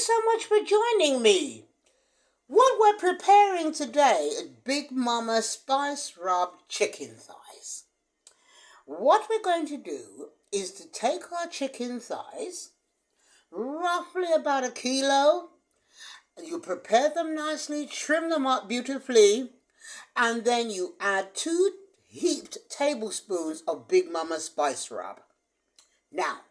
so much for joining me. What we're preparing today is Big Mama Spice Rub chicken thighs. What we're going to do is to take our chicken thighs, roughly about a kilo. You prepare them nicely, trim them up beautifully, and then you add 2 heaped tablespoons of Big Mama Spice Rub. Now,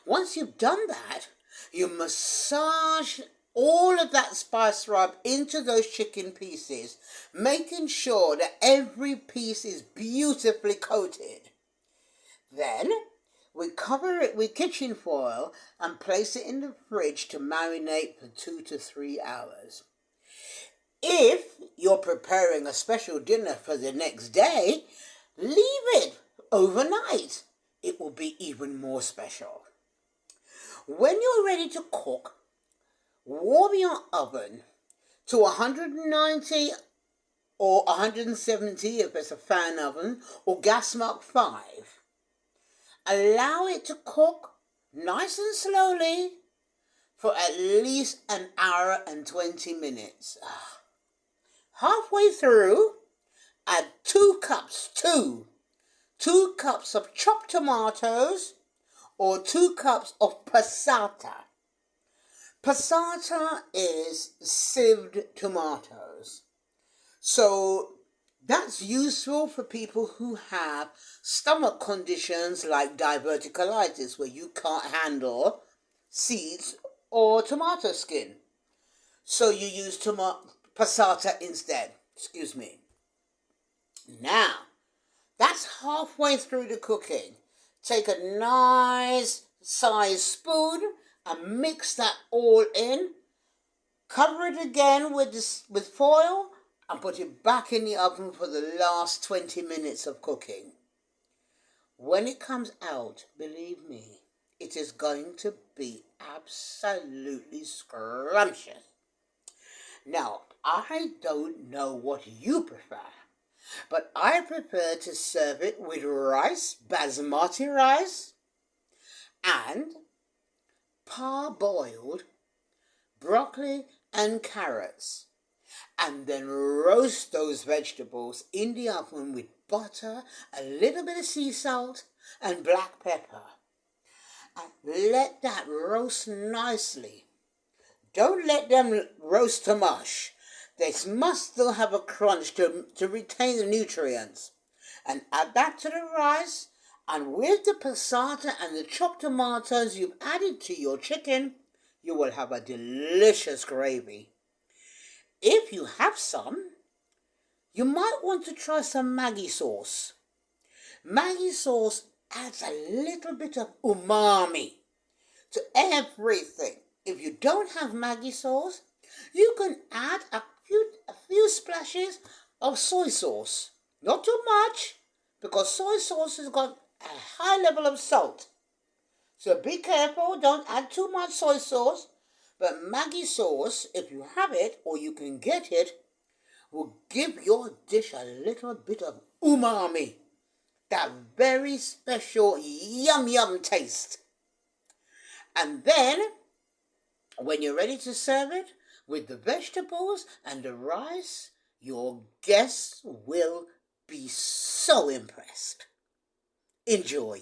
once you've done that, you massage all of that spice rub into those chicken pieces, making sure that every piece is beautifully coated. Then we cover it with kitchen foil and place it in the fridge to marinate for 2 to 3 hours. If you're preparing a special dinner for the next day, leave it overnight. It will be even more special. When you're ready to cook, warm your oven to 190 or 170 if it's a fan oven, or gas mark 5. Allow it to cook nice and slowly for at least an hour and 20 minutes. Halfway through, add 2 cups of chopped tomatoes or 2 cups of passata. Passata is sieved tomatoes. So that's useful for people who have stomach conditions like diverticulitis, where you can't handle seeds or tomato skin. So you use passata instead. Excuse me. Now, that's halfway through the cooking. Take a nice sized spoon and mix that all in. Cover it again with foil and put it back in the oven for the last 20 minutes of cooking. When it comes out, believe me, it is going to be absolutely scrumptious. Now, I don't know what you prefer, but I prefer to serve it with rice, basmati rice, and parboiled broccoli and carrots, and then roast those vegetables in the oven with butter, a little bit of sea salt, and black pepper. And let that roast nicely. Don't let them roast to mush. They must still have a crunch to retain the nutrients. And add that to the rice, and with the passata and the chopped tomatoes you've added to your chicken, you will have a delicious gravy. If you have some, you might want to try some Maggi sauce. Maggi sauce adds a little bit of umami to everything. If you don't have Maggi sauce, you can add a few splashes of soy sauce. Not too much, because soy sauce has got a high level of salt. So be careful, don't add too much soy sauce. But Maggi sauce, if you have it or you can get it, will give your dish a little bit of umami. That very special yum taste. And then, when you're ready to serve it with the vegetables and the rice, your guests will be so impressed. Enjoy.